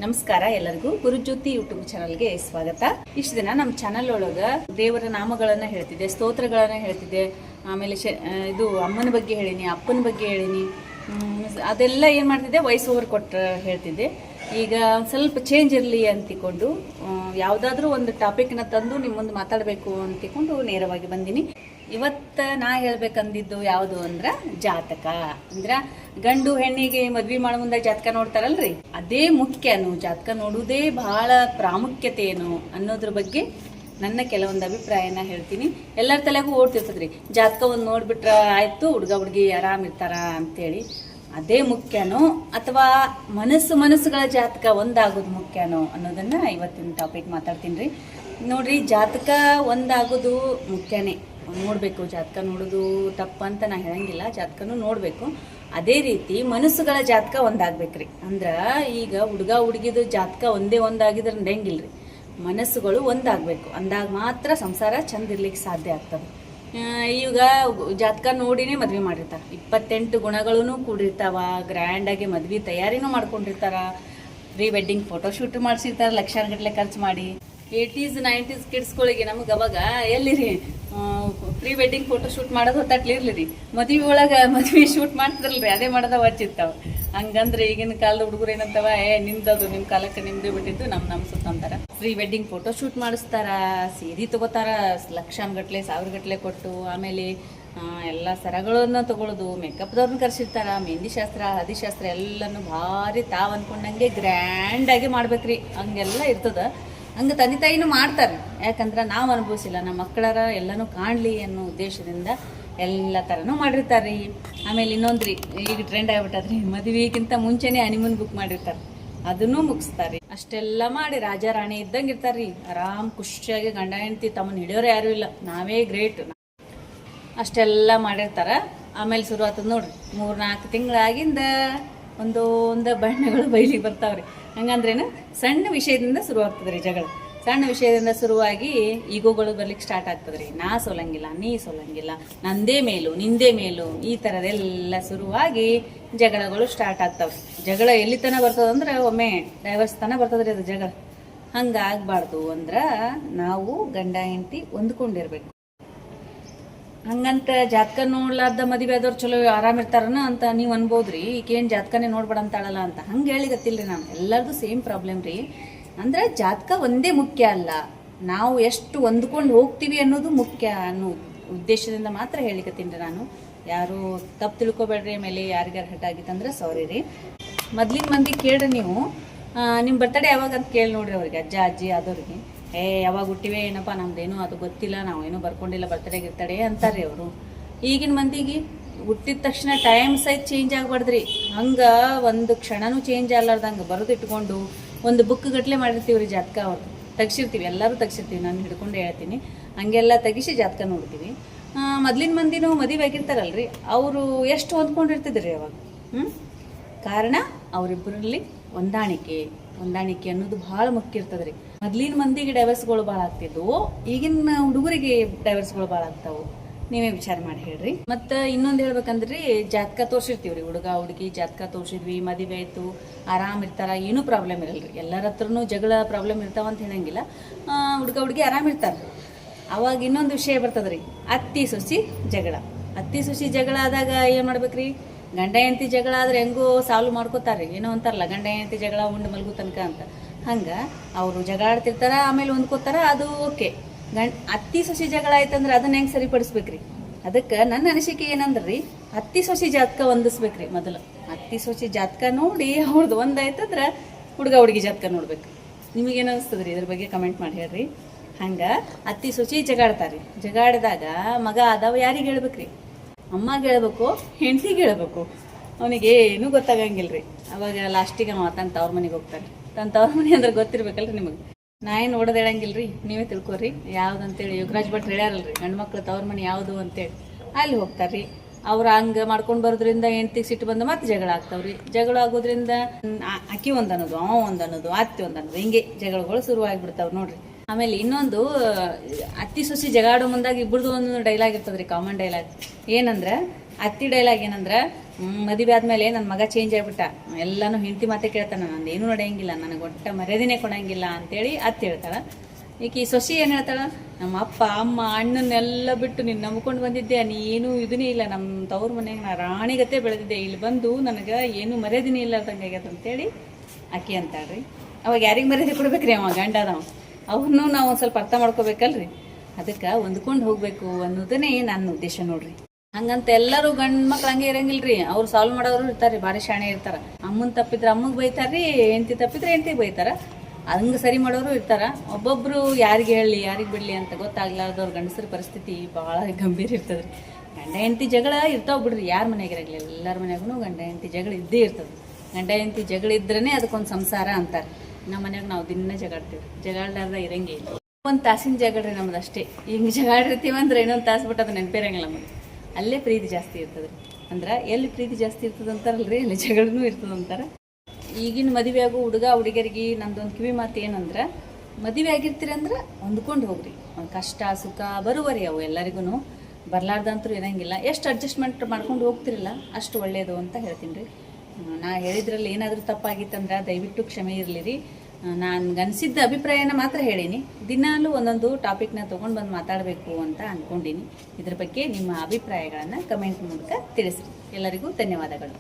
ನಮಸ್ಕಾರ ಎಲ್ಲರಿಗೂ ಗುರುಜ್ಯೋತಿ ಯೂಟ್ಯೂಬ್ ಚಾನಲ್ಗೆ ಸ್ವಾಗತ. ಇಷ್ಟು ದಿನ ನಮ್ಮ ಚಾನಲ್ ಒಳಗ ದೇವರ ನಾಮಗಳನ್ನ ಹೇಳ್ತಿದ್ದೆ, ಸ್ತೋತ್ರಗಳನ್ನ ಹೇಳ್ತಿದ್ದೆ. ಆಮೇಲೆ ಇದು ಅಮ್ಮನ ಬಗ್ಗೆ ಹೇಳಿನಿ, ಅಪ್ಪನ ಬಗ್ಗೆ ಹೇಳಿನಿ. ಅದೆಲ್ಲ ಏನು ಮಾಡ್ತಿದ್ದೆ, ವಾಯ್ಸ್ ಓವರ್ ಕೊಟ್ಟು ಹೇಳ್ತಿದ್ದೆ. ಈಗ ಸ್ವಲ್ಪ ಚೇಂಜ್ ಇರಲಿ ಅಂತಿಕೊಂಡು ಯಾವುದಾದ್ರೂ ಒಂದು ಟಾಪಿಕ್ನ ತಂದು ನಿಮ್ಮ ಮುಂದೆ ಮಾತಾಡಬೇಕು ಅಂತಿಕೊಂಡು ನೇರವಾಗಿ ಬಂದೀನಿ. ಇವತ್ತು ನಾ ಹೇಳ್ಬೇಕಂದಿದ್ದು ಯಾವುದು ಅಂದ್ರ ಜಾತಕ. ಅಂದ್ರ ಗಂಡು ಹೆಣ್ಣಿಗೆ ಮದ್ವಿ ಮಾಡೋ ಮುಂದೆ ಜಾತಕ ನೋಡ್ತಾರಲ್ರಿ, ಅದೇ ಮುಖ್ಯನು. ಜಾತಕ ನೋಡುವುದೇ ಬಹಳ ಪ್ರಾಮುಖ್ಯತೆ ಏನು ಅನ್ನೋದ್ರ ಬಗ್ಗೆ ನನ್ನ ಕೆಲವೊಂದು ಅಭಿಪ್ರಾಯನ ಹೇಳ್ತೀನಿ. ಎಲ್ಲರ ತಲೆಗೂ ಓಡ್ತಿರ್ತದ್ರಿ, ಜಾತಕ ಒಂದು ನೋಡ್ಬಿಟ್ರ ಆಯ್ತು, ಹುಡುಗ ಹುಡುಗಿ ಆರಾಮಿರ್ತಾರ ಅಂತೇಳಿ. ಅದೇ ಮುಖ್ಯನೋ ಅಥವಾ ಮನಸ್ಸುಗಳ ಜಾತಕ ಒಂದಾಗೋದು ಮುಖ್ಯನೋ ಅನ್ನೋದನ್ನ ಇವತ್ತಿನ ಟಾಪಿಕ್ ಮಾತಾಡ್ತೀನಿ ರೀ. ನೋಡ್ರಿ, ಜಾತಕ ಒಂದಾಗೋದು ಮುಖ್ಯನೇ, ನೋಡಬೇಕು. ಜಾತಕ ನೋಡೋದು ತಪ್ಪಂತ ನಾ ಹೇಳಂಗಿಲ್ಲ, ಜಾತಕನೂ ನೋಡಬೇಕು. ಅದೇ ರೀತಿ ಮನಸ್ಸುಗಳ ಜಾತಕ ಒಂದಾಗ್ಬೇಕ್ರಿ. ಅಂದ್ರ ಈಗ ಹುಡುಗ ಹುಡುಗಿದು ಜಾತಕ ಒಂದಾಗಿದ್ರೆ ನಡೆಯಂಗಿಲ್ರಿ, ಮನಸ್ಸುಗಳು ಒಂದಾಗಬೇಕು. ಅಂದಾಗ ಮಾತ್ರ ಸಂಸಾರ ಚಂದ ಇರ್ಲಿಕ್ಕೆ ಸಾಧ್ಯ ಆಗ್ತದೆ. ಈಗ ಜಾತಕ ನೋಡಿನೇ ಮದ್ವೆ ಮಾಡಿರ್ತಾರ, 28 ಗುಣಗಳೂ ಕೂಡಿರ್ತಾವ. ಗ್ರ್ಯಾಂಡಾಗಿ ಮದ್ವೆ ತಯಾರಿನೂ ಮಾಡ್ಕೊಂಡಿರ್ತಾರ, ಪ್ರೀ ವೆಡ್ಡಿಂಗ್ ಫೋಟೋಶೂಟ್ ಮಾಡಿಸಿರ್ತಾರ ಲಕ್ಷಾನ್ ಗಟ್ಟಲೆ ಖರ್ಚು ಮಾಡಿ. 80s 90s ಕಿಡ್ಸ್ಗಳಿಗೆ ನಮ್ಗೆ ಅವಾಗ ಎಲ್ಲಿರಿ ಪ್ರೀ ವೆಡ್ಡಿಂಗ್ ಫೋಟೋ ಶೂಟ್ ಮಾಡೋದು ಹೊತ್ತಾಟ್ಲಿರ್ಲಿ, ಮದ್ವಿ ಒಳಗೆ ಮದ್ವಿ ಶೂಟ್ ಮಾಡ್ತಿರಲ್ರಿ, ಅದೇ ಮಾಡೋದ ವಚ್ಚಿರ್ತಾವ. ಹಂಗಂದ್ರೆ ಈಗಿನ ಕಾಲದ ಹುಡುಗರು ಏನಂತಾವ, ನಿಮ್ದದು ನಿಮ್ಮ ಕಾಲಕ್ಕೆ ನಿಮ್ದೇ ಬಿಟ್ಟಿದ್ದು ನಮ್ ಸುತ್ತಂತಾರ. ಪ್ರೀ ವೆಡ್ಡಿಂಗ್ ಫೋಟೋ ಶೂಟ್ ಮಾಡಿಸ್ತಾರ, ಸೀರೆ ತಗೋತಾರ ಲಕ್ಷಾನ್ ಗಟ್ಲೆ ಸಾವಿರ ಗಟ್ಲೆ ಕೊಟ್ಟು. ಆಮೇಲೆ ಎಲ್ಲ ಸರಗಳನ್ನ ತಗೊಳ್ಳೋದು, ಮೇಕಪ್ದವ್ರನ್ನ ಕರ್ಸಿರ್ತಾರ, ಮೆಹಂದಿ ಶಾಸ್ತ್ರ ಹಳದಿ ಶಾಸ್ತ್ರ ಎಲ್ಲನೂ ಭಾರಿ ತಾವ್ ಅನ್ಕೊಂಡಂಗೆ ಗ್ರ್ಯಾಂಡ್ ಆಗಿ ಮಾಡ್ಬೇಕ್ರಿ. ಹಂಗೆಲ್ಲ ಇರ್ತದ. ಹಂಗೆ ತಂದೆ ತಾಯಿನೂ ಮಾಡ್ತಾರೆ, ಯಾಕಂದ್ರೆ ನಾವು ಅನುಭವಿಸಿಲ್ಲ, ನಮ್ಮ ಮಕ್ಕಳರ ಎಲ್ಲನೂ ಕಾಣಲಿ ಅನ್ನೋ ಉದ್ದೇಶದಿಂದ ಎಲ್ಲ ಥರನೂ ಮಾಡಿರ್ತಾರೆ ರೀ. ಆಮೇಲೆ ಇನ್ನೊಂದ್ರಿ, ಈಗ ಟ್ರೆಂಡ್ ಆಗ್ಬಿಟ್ಟದ್ರಿ, ಮದುವೆಗಿಂತ ಮುಂಚೆನೇ ಹನಿಮೂನ್ ಬುಕ್ ಮಾಡಿರ್ತಾರೆ, ಅದನ್ನೂ ಮುಗಿಸ್ತಾರೆ. ಅಷ್ಟೆಲ್ಲ ಮಾಡಿ ರಾಜ ರಾಣಿ ಇದ್ದಂಗೆ ಇರ್ತಾರ್ರಿ, ಆರಾಮ್ ಖುಷಿಯಾಗಿ ಗಂಡ ಹೆಂಡತಿ ತಮ್ಮನ್ನ ಹಿಡಿಯೋರು ಯಾರೂ ಇಲ್ಲ, ನಾವೇ ಗ್ರೇಟ್. ಅಷ್ಟೆಲ್ಲ ಮಾಡಿರ್ತಾರ. ಆಮೇಲೆ ಶುರು ಆಗ್ತದ ನೋಡ್ರಿ, 3-4 ತಿಂಗಳಾಗಿಂದ ಒಂದೊಂದು ಬಣ್ಣಗಳು ಬಯಲಿಗೆ ಬರ್ತಾವ್ರಿ. ಹಂಗಂದ್ರೇನು, ಸಣ್ಣ ವಿಷಯದಿಂದ ಶುರು ಆಗ್ತದ್ರಿ ಜಗಳ. ಸಣ್ಣ ವಿಷಯದಿಂದ ಶುರುವಾಗಿ ಈಗೋಗಳು ಬರ್ಲಿಕ್ಕೆ ಸ್ಟಾರ್ಟ್ ಆಗ್ತದ್ರಿ. ನಾ ಸೋಲಂಗಿಲ್ಲ, ನೀ ಸೋಲಂಗಿಲ್ಲ, ನಂದೇ ಮೇಲು ನಿಂದೇ ಮೇಲು, ಈ ಥರದೆಲ್ಲ ಶುರುವಾಗಿ ಜಗಳಗಳು ಸ್ಟಾರ್ಟ್ ಆಗ್ತಾವ್ರಿ. ಜಗಳ ಎಲ್ಲಿ ತನ ಬರ್ತದಂದ್ರೆ ಒಮ್ಮೆ ಡೈವರ್ಸ್ ತನ ಬರ್ತದ್ರಿ ಅದು ಜಗಳ. ಹಂಗಾಗ್ಬಾರ್ದು ಅಂದ್ರ ನಾವು ಗಂಡ ಹೆಂಡತಿ ಹೊಂದ್ಕೊಂಡಿರ್ಬೇಕು. ಹಂಗಂತ ಜಾತಕ ನೋಡ್ಲಾರ್ದ ಮದುವೆ ಆದವ್ರು ಚಲೋ ಆರಾಮಿರ್ತಾರನ ಅಂತ ನೀವು ಅನ್ಬೋದ್ರಿ. ಈಗೇನು ಜಾತಕನೇ ನೋಡ್ಬೇಡ ಅಂತಾಳಲ್ಲ ಅಂತ ಹಂಗೆ ಹೇಳಿಗತ್ತಿಲ್ರಿ ನಾನು. ಎಲ್ಲರದು ಸೇಮ್ ಪ್ರಾಬ್ಲಮ್ ರೀ. ಅಂದ್ರೆ ಜಾತಕ ಒಂದೇ ಮುಖ್ಯ ಅಲ್ಲ, ನಾವು ಎಷ್ಟು ಹೊಂದ್ಕೊಂಡು ಹೋಗ್ತೀವಿ ಅನ್ನೋದು ಮುಖ್ಯ ಅನ್ನೋ ಉದ್ದೇಶದಿಂದ ಮಾತ್ರ ಹೇಳಿಕತ್ತೀನಿ ರೀ ನಾನು. ಯಾರು ತಪ್ಪು ತಿಳ್ಕೊಬೇಡ್ರಿ. ಆಮೇಲೆ ಯಾರಿಗಾರು ಹಠ ಆಗಿತ್ತಂದ್ರೆ ಸಾರಿ ರೀ. ಮೊದ್ಲಿನ ಮಂದಿ ಕೇಳ್ರಿ ನೀವು, ನಿಮ್ಮ ಬರ್ತಡೇ ಯಾವಾಗ ಅಂತ ಕೇಳಿ ನೋಡ್ರಿ ಅವ್ರಿಗೆ, ಅಜ್ಜ ಅಜ್ಜಿ ಆದವ್ರಿಗೆ. ಯಾವಾಗ ಹುಟ್ಟಿವೆ ಏನಪ್ಪ ನಮ್ದೇನು ಅದು ಗೊತ್ತಿಲ್ಲ, ನಾವೇನು ಬರ್ಕೊಂಡಿಲ್ಲ ಬರ್ತಡೇ ಗಿರ್ತಡೇ ಅಂತಾರೆ ಅವರು. ಈಗಿನ ಮಂದಿಗೆ ಹುಟ್ಟಿದ ತಕ್ಷಣ ಟೈಮ್ ಸೈಜ್ ಚೇಂಜ್ ಆಗ್ಬಾರ್ದ್ರಿ. ಹಂಗೆ ಒಂದು ಕ್ಷಣನೂ ಚೇಂಜ್ ಆಗ್ಲಾರ್ದಂಗೆ ಬರೆದು ಇಟ್ಕೊಂಡು ಒಂದು ಬುಕ್ ಗಟ್ಲೆ ಮಾಡಿರ್ತೀವಿ ರೀ ಜಾತಕ. ಅವ್ರದ್ದು ತೆಗ್ಸಿರ್ತೀವಿ, ಎಲ್ಲರೂ ತೆಗ್ಸಿರ್ತೀವಿ, ನಾನು ಹಿಡ್ಕೊಂಡು ಹೇಳ್ತೀನಿ. ಹಂಗೆಲ್ಲ ತೆಗಿಸಿ ಜಾತಕ ನೋಡ್ತೀವಿ. ಮೊದ್ಲಿನ ಮಂದಿನೂ ಮದುವೆ ಆಗಿರ್ತಾರಲ್ರಿ, ಅವರು ಎಷ್ಟು ಹೊಂದ್ಕೊಂಡಿರ್ತಿದ್ರಿ ಅವಾಗ. ಕಾರಣ ಅವರಿಬ್ಬರಲ್ಲಿ ಹೊಂದಾಣಿಕೆ ಅನ್ನೋದು ಭಾಳ ಮುಖ್ಯ ಇರ್ತದ್ರಿ. ಮೊದ್ಲಿನ ಮಂದಿಗೆ ಡೈವರ್ಸ್ಗಳು ಭಾಳ ಆಗ್ತಿದ್ವು, ಈಗಿನ ಹುಡುಗರಿಗೆ ಡೈವರ್ಸ್ಗಳು ಭಾಳ ಆಗ್ತಾವು. ನೀವೇ ವಿಚಾರ ಮಾಡಿ ಹೇಳ್ರಿ. ಮತ್ತು ಇನ್ನೊಂದು ಹೇಳ್ಬೇಕಂದ್ರಿ, ಜಾತಕ ತೋರಿಸಿರ್ತೀವ್ರಿ, ಹುಡುಗ ಹುಡುಗಿ ಜಾತಕ ತೋರಿಸಿದ್ವಿ, ಮದುವೆ ಆಯ್ತು, ಆರಾಮ್ ಇರ್ತಾರ, ಏನೂ ಪ್ರಾಬ್ಲಮ್ ಇರಲ್ರಿ. ಎಲ್ಲರ ಹತ್ರನೂ ಜಗಳ ಪ್ರಾಬ್ಲಮ್ ಇರ್ತಾವಂತ ಹೇಳಂಗಿಲ್ಲ. ಹುಡುಗ ಹುಡುಗಿ ಆರಾಮಿರ್ತಾರೆ. ಅವಾಗ ಇನ್ನೊಂದು ವಿಷಯ ಬರ್ತದ್ರಿ, ಅತ್ತಿ ಸೊಸಿ ಜಗಳ. ಅತ್ತಿ ಸೊಸಿ ಜಗಳ ಆದಾಗ ಏನು ಮಾಡ್ಬೇಕ್ರಿ? ಗಂಡ ಹೆಂಡತಿ ಜಗಳ ಆದ್ರೆ ಹೆಂಗೋ ಸಾಲ್ವ್ ಮಾಡ್ಕೋತಾರ್ರಿ. ಏನೋ ಅಂತಾರಲ್ಲ, ಗಂಡ ಹೆಂಡತಿ ಜಗಳ ಉಂಡು ಮಲ್ಗು ತನಕ ಅಂತ. ಹಂಗೆ ಅವರು ಜಗಳ ಆಡ್ತಿರ್ತಾರ, ಆಮೇಲೆ ಹೊಂದ್ಕೋತಾರ, ಅದು ಓಕೆ. ಅತ್ತಿ ಸೊಸಿ ಜಗಳ ಆಯ್ತಂದ್ರೆ ಅದನ್ನ ಹೆಂಗೆ ಸರಿಪಡಿಸ್ಬೇಕ್ರಿ? ಅದಕ್ಕೆ ನನ್ನ ಅನಿಸಿಕೆ ಏನಂದ್ರಿ, ಅತ್ತಿ ಸೊಸಿ ಜಾತಕ ಹೊಂದಿಸ್ಬೇಕ್ರಿ ಮೊದಲು. ಅತ್ತಿ ಸೊಸಿ ಜಾತಕ ನೋಡಿ ಅವ್ರದ್ದು ಒಂದಾಯ್ತಂದ್ರೆ ಹುಡುಗ ಹುಡುಗಿ ಜಾತಕ ನೋಡ್ಬೇಕು. ನಿಮಗೇನು ಅನಿಸ್ತದ್ರಿ ಇದ್ರ ಬಗ್ಗೆ ಕಮೆಂಟ್ ಮಾಡಿ ಹೇಳ್ರಿ. ಹಂಗೆ ಅತ್ತಿ ಸೊಸಿ ಜಗಾಡ್ತಾರ್ರಿ. ಜಗಾಡಿದಾಗ ಮಗ ಆದವ ಯಾರಿಗೆ ಹೇಳ್ಬೇಕ್ರಿ? ಅಮ್ಮಗೆ ಹೇಳ್ಬೇಕು, ಹೆಂಡತಿಗೆ ಹೇಳ್ಬೇಕು. ಅವನಿಗೆ ಏನೂ ಗೊತ್ತಾಗಂಗಿಲ್ರಿ. ಅವಾಗ ಲಾಸ್ಟಿಗೆ ತನ್ನ ತವ್ರ ಮನೆಗೆ ಹೋಗ್ತಾನೆ. ತನ್ನ ತವ್ರ ಮನೆ ಅಂದ್ರೆ ಗೊತ್ತಿರ್ಬೇಕಲ್ರಿ ನಿಮಗೆ. ನಾ ಏನು ಓಡೋದು ಹೇಳಂಗಿಲ್ರಿ, ನೀವೇ ತಿಳ್ಕೊರಿ. ಯಾವ್ದಂತೇಳಿ ಯೋಗರಾಜ್ ಭಟ್ರು ಹೇಳ್ಯಾರಲ್ರಿ, ಗಂಡು ಮಕ್ಳು ತವ್ರ ಮನೆ ಯಾವುದು ಅಂತೇಳಿ. ಅಲ್ಲಿ ಹೋಗ್ತಾರ್ರಿ. ಅವ್ರು ಹಂಗೆ ಮಾಡ್ಕೊಂಡು ಬರೋದ್ರಿಂದ ಹೆಂಡತಿಗೆ ಸಿಟ್ಟು ಬಂದು ಮತ್ತೆ ಜಗಳ ಆಗ್ತಾವ್ರಿ. ಜಗಳ ಆಗೋದ್ರಿಂದ ಅಕ್ಕಿ ಒಂದನ್ನೋದು, ಅವ ಒಂದನ್ನೋದು, ಅತ್ತಿ ಒಂದನ್ನೋದು, ಹಿಂಗೆ ಜಗಳಗಳು ಶುರು ಆಗಿಬಿಡ್ತಾವ್ರಿ ನೋಡ್ರಿ. ಆಮೇಲೆ ಇನ್ನೊಂದು ಅತ್ತಿ ಸೊಸಿ ಜಗಾಡೋ ಮುಂದಾಗ ಇಬ್ಬರದು ಒಂದು ಡೈಲಾಗ್ ಇರ್ತದ್ರಿ, ಕಾಮನ್ ಡೈಲಾಗ್. ಏನಂದ್ರೆ ಅತ್ತಿ ಡೈಲಾಗ್ ಏನಂದ್ರೆ, ಮದುವೆ ಆದ್ಮೇಲೆ ನನ್ನ ಮಗ ಚೇಂಜ್ ಆಗ್ಬಿಟ್ಟ, ಎಲ್ಲಾನು ಹೆಂಡತಿ ಮಾತೆ ಕೇಳ್ತಾನ, ನಂದು ಏನೂ ನಡೆಯಂಗಿಲ್ಲ, ನನಗೆ ಒಟ್ಟ ಮರ್ಯಾದಿನೇ ಕೊಡಂಗಿಲ್ಲ ಅಂತೇಳಿ ಅತ್ತಿ ಹೇಳ್ತಾಳ. ಈಕಿ ಸೊಸಿ ಏನು ಹೇಳ್ತಾಳ, ನಮ್ಮ ಅಪ್ಪ ಅಮ್ಮ ಅಣ್ಣನ್ನೆಲ್ಲ ಬಿಟ್ಟು ನೀನು ನಂಬ್ಕೊಂಡು ಬಂದಿದ್ದೆ, ನೀನು ಇದನ್ನೇ ಇಲ್ಲ, ನಮ್ಮ ತವ್ರ ಮನೆಗೆ ನಾ ರಾಣಿಗತೆ ಬೆಳೆದಿದ್ದೆ, ಇಲ್ಲಿ ಬಂದು ನನಗೆ ಏನು ಮರ್ಯಾದಿನೇ ಇಲ್ಲದಂಗೆ ಆಗ್ಯದ ಅಂತೇಳಿ ಆಕಿ ಅಂತಾಳ್ರಿ. ಅವಾಗ ಯಾರಿಗೆ ಮರ್ಯಾದೆ ಕೊಡ್ಬೇಕ್ರಿ? ಅವ ಗಂಡ ಅದಾವ, ಅವನು ನಾವು ಒಂದು ಸ್ವಲ್ಪ ಅರ್ಥ ಮಾಡ್ಕೋಬೇಕಲ್ರಿ. ಅದಕ್ಕೆ ಹೊಂದ್ಕೊಂಡು ಹೋಗ್ಬೇಕು ಅನ್ನೋದನ್ನೇ ನನ್ನ ಉದ್ದೇಶ ನೋಡ್ರಿ. ಹಂಗಂತ ಎಲ್ಲರೂ ಗಂಡು ಮಕ್ಳು ಹಂಗೆ ಇರಂಗಿಲ್ರಿ, ಅವ್ರು ಸಾಲ್ವ್ ಮಾಡೋರು ಇರ್ತಾರ್ರಿ, ಭಾರಿ ಶಾಣೆ ಇರ್ತಾರ. ಅಮ್ಮನ ತಪ್ಪಿದ್ರೆ ಅಮ್ಮಗೆ ಬೈತಾರ್ರಿ, ಹೆಂಡತಿ ತಪ್ಪಿದ್ರೆ ಹೆಂಡತಿಗೆ ಬೈತಾರ, ಹಂಗೆ ಸರಿ ಮಾಡೋರು ಇರ್ತಾರ. ಒಬ್ಬೊಬ್ರು ಯಾರಿಗೆ ಹೇಳಲಿ ಯಾರಿಗೆ ಬಿಡಲಿ ಅಂತ ಗೊತ್ತಾಗ್ಲಾರ್ದವ್ರ ಗಂಡಸರ ಪರಿಸ್ಥಿತಿ ಭಾಳ ಗಂಭೀರ ಇರ್ತದ್ರಿ. ಗಂಡ ಹೆಂಡತಿ ಜಗಳ ಇರ್ತಾವ ಬಿಡ್ರಿ, ಯಾರ ಮನೆಯಾಗಿರಲಿ ಎಲ್ಲರ ಮನ್ಯಾಗೂ ಗಂಡ ಹೆಂಡತಿ ಜಗಳ ಇದ್ದೇ ಇರ್ತದೆ. ಗಂಡ ಹೆಂಡತಿ ಜಗಳ ಇದ್ರೇ ಅದಕ್ಕೊಂದು ಸಂಸಾರ ಅಂತಾರೆ. ನಮ್ಮ ಮನ್ಯಾಗ ನಾವು ದಿನ ಜಗಾಡ್ತೀವಿ, ಜಗಾಡ್ಲಾರ್ದ ಇರಂಗೆ ಇಲ್ಲ. ಒಂದು ತಾಸಿನ ಜಗಳ್ರಿ ನಮ್ದು ಅಷ್ಟೇ. ಹಿಂಗೆ ಜಗಾಡಿರ್ತೀವಿ ಅಂದ್ರೆ ಇನ್ನೊಂದು ತಾಸು ಬಿಟ್ಟು ಅದು ನೆನಪಿರಂಗಿಲ್ಲ ನಮಗೆ. ಅಲ್ಲೇ ಪ್ರೀತಿ ಜಾಸ್ತಿ ಇರ್ತದೆ. ಅಂದ್ರೆ ಎಲ್ಲಿ ಪ್ರೀತಿ ಜಾಸ್ತಿ ಇರ್ತದೆ ಅಂತಾರಲ್ರಿ, ಅಲ್ಲಿ ಜಗಳನೂ ಇರ್ತದೆ ಅಂತಾರೆ. ಈಗಿನ ಮದುವೆ ಆಗೋ ಹುಡುಗ ಹುಡುಗರಿಗೆ ನಂದೊಂದು ಕಿವಿ ಮಾತು ಏನಂದ್ರೆ, ಮದುವೆ ಆಗಿರ್ತೀರಿ ಅಂದ್ರೆ ಹೊಂದ್ಕೊಂಡು ಹೋಗ್ರಿ. ಕಷ್ಟ ಸುಖ ಬರುವರಿ ಅವು ಎಲ್ಲರಿಗೂ, ಬರ್ಲಾರ್ದಂತರೂ ಇರಂಗಿಲ್ಲ. ಎಷ್ಟು ಅಡ್ಜಸ್ಟ್ಮೆಂಟ್ ಮಾಡ್ಕೊಂಡು ಹೋಗ್ತಿರಲ್ಲ ಅಷ್ಟು ಒಳ್ಳೆಯದು ಅಂತ ಹೇಳ್ತೀನಿ ರೀ. ನಾ ಹೇಳಿದ್ರಲ್ಲಿ ಏನಾದರೂ ತಪ್ಪಾಗಿತ್ತಂದ್ರೆ ದಯವಿಟ್ಟು ಕ್ಷಮೆ ಇರಲಿ ರೀ. ನಾನು ಅನಿಸಿದ್ದ ಅಭಿಪ್ರಾಯನ ಮಾತ್ರ ಹೇಳೀನಿ. ದಿನಾಲೂ ಒಂದೊಂದು ಟಾಪಿಕ್ನ ತೊಗೊಂಡು ಬಂದು ಮಾತಾಡಬೇಕು ಅಂತ ಅಂದ್ಕೊಂಡೀನಿ. ಇದ್ರ ಬಗ್ಗೆ ನಿಮ್ಮ ಅಭಿಪ್ರಾಯಗಳನ್ನು ಕಮೆಂಟ್ ಮೂಲಕ ತಿಳಿಸ್ರಿ. ಎಲ್ಲರಿಗೂ ಧನ್ಯವಾದಗಳು.